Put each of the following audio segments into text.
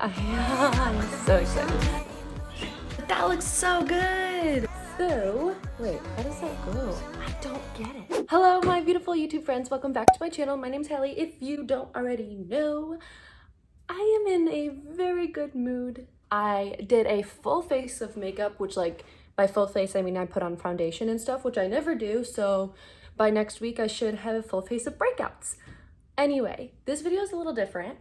I'm so excited. That looks so good. So, wait, how does that go? I don't get it. Hello, my beautiful YouTube friends. Welcome back to my channel. My name's Hallie. If you don't already know, I am in a very good mood. I did a full face of makeup, which, like, by full face, I mean I put on foundation and stuff, which I never do. So by next week, I should have a full face of breakouts. Anyway, this video is a little different,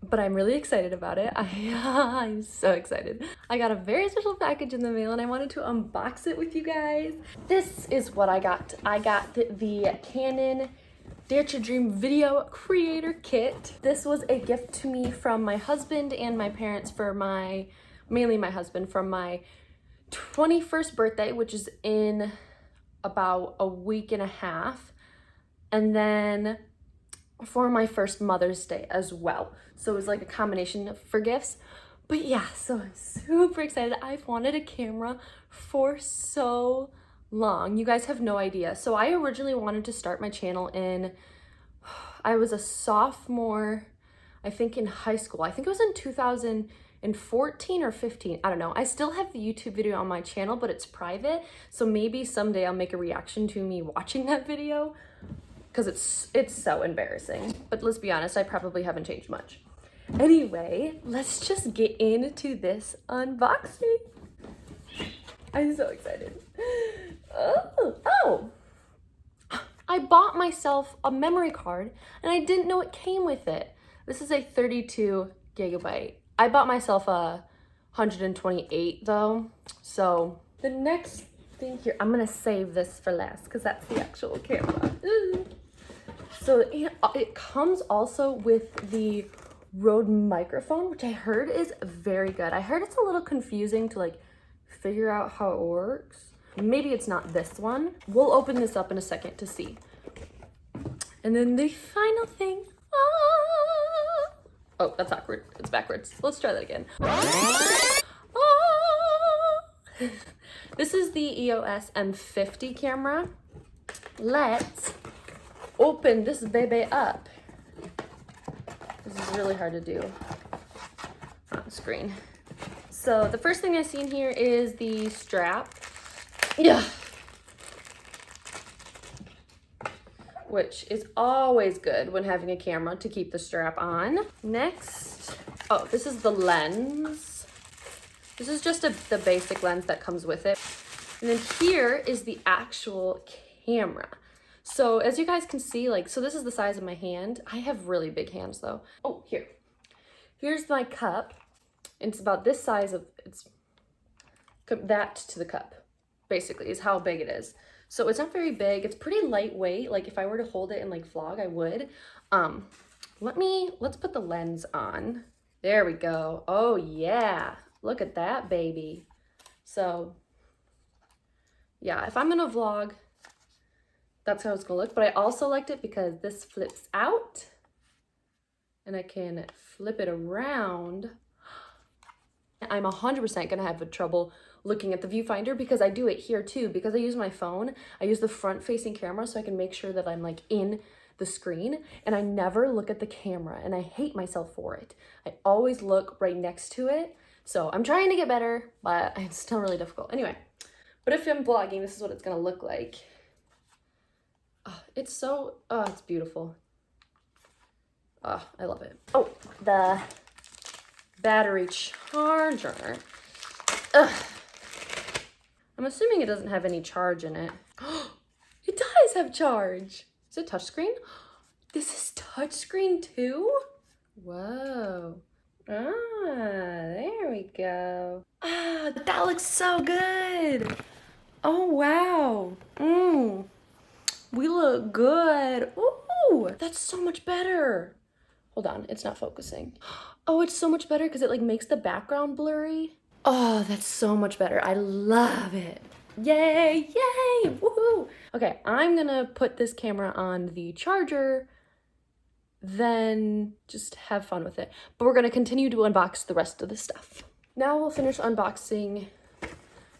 but I'm really excited about it. I'm so excited. I got a very special package in the mail and I wanted to unbox it with you guys. This is what I got. I got the Canon Dare to Dream Video Creator Kit. This was a gift to me from my husband and my parents for mainly my husband, from my 21st birthday, which is in about a week and a half. And then for my first Mother's Day as well. So it was like a combination for gifts. But yeah, so I'm super excited. I've wanted a camera for so long. You guys have no idea. So I originally wanted to start my channel I was a sophomore, I think in high school. I think it was in 2014 or 15. I don't know. I still have the YouTube video on my channel, but it's private. So maybe someday I'll make a reaction to me watching that video, because it's so embarrassing. But let's be honest, I probably haven't changed much. Anyway, let's just get into this unboxing. I'm so excited. Oh! I bought myself a memory card and I didn't know it came with it. This is a 32 gigabyte. I bought myself a 128 though. So the next thing here, I'm gonna save this for last because that's the actual camera. So it comes also with the Rode microphone, which I heard is very good. I heard it's a little confusing to like figure out how it works. Maybe it's not this one. We'll open this up in a second to see. And then the final thing. Oh, that's awkward. It's backwards. Let's try that again. This is the EOS M50 camera. Let's open this baby up. This is really hard to do on the screen. So the first thing I see in here is the strap. Yeah. Which is always good when having a camera to keep the strap on. Next, oh, this is the lens. This is just the basic lens that comes with it. And then here is the actual camera. So as you guys can see, like, so this is the size of my hand. I have really big hands though. Oh, here's my cup. It's about this size it's that to the cup, basically, is how big it is. So it's not very big. It's pretty lightweight. Like if I were to hold it and like vlog, I would. Let's put the lens on. There we go. Oh yeah. Look at that baby. So yeah, if I'm gonna vlog, that's how it's gonna look. But I also liked it because this flips out and I can flip it around. I'm 100% gonna have trouble looking at the viewfinder because I do it here too. Because I use my phone, I use the front facing camera so I can make sure that I'm like in the screen, and I never look at the camera and I hate myself for it. I always look right next to it. So I'm trying to get better, but it's still really difficult. Anyway, but if I'm vlogging, this is what it's gonna look like. It's beautiful. I love it. Oh, the battery charger. I'm assuming it doesn't have any charge in it. It does have charge. Is it touchscreen? This is touchscreen too? Whoa. There we go. That looks so good. Oh, wow. We look good. Ooh, that's so much better. Hold on, it's not focusing. Oh, it's so much better because it like makes the background blurry. Oh, that's so much better. I love it. Yay, yay, woohoo. Okay, I'm gonna put this camera on the charger, then just have fun with it. But we're gonna continue to unbox the rest of the stuff. Now we'll finish unboxing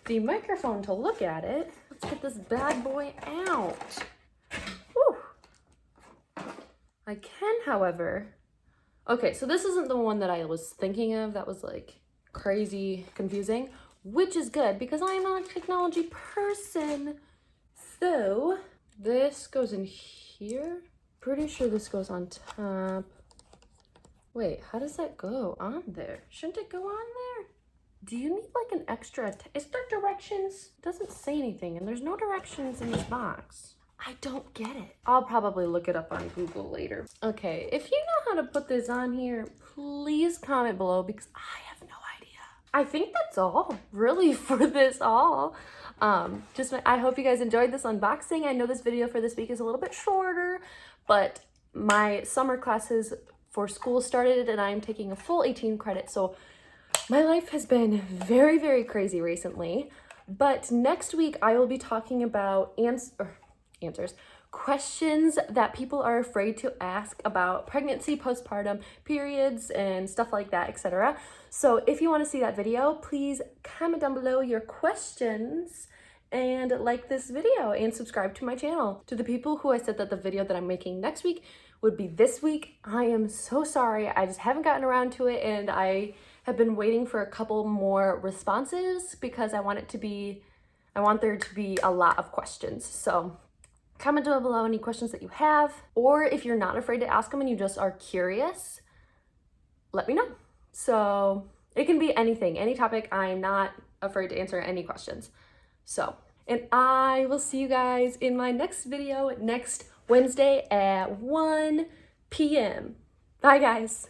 the microphone to look at it. Let's get this bad boy out. Whew. I can, however, Okay, so this isn't the one that I was thinking of that was like crazy confusing, which is good because I'm not a technology person. So this goes in here. Pretty sure this goes on top. Wait, how does that go on there? Shouldn't it go on there? Do you need like an extra, is there directions? It doesn't say anything and there's no directions in this box. I don't get it. I'll probably look it up on Google later. Okay, if you know how to put this on here, please comment below because I have no idea. I think that's all really for this haul. I hope you guys enjoyed this unboxing. I know this video for this week is a little bit shorter, but my summer classes for school started and I'm taking a full 18 credit. So my life has been very, very crazy recently. But next week I will be talking about questions that people are afraid to ask about pregnancy, postpartum, periods, and stuff like that, etc. So if you want to see that video, please comment down below your questions and like this video and subscribe to my channel. To the people who I said that the video that I'm making next week would be this week, I am so sorry. I just haven't gotten around to it and I have been waiting for a couple more responses because I want there to be a lot of questions. So comment down below any questions that you have, or if you're not afraid to ask them and you just are curious, let me know. So it can be anything, any topic. I'm not afraid to answer any questions. So, and I will see you guys in my next video next Wednesday at 1 p.m. Bye guys.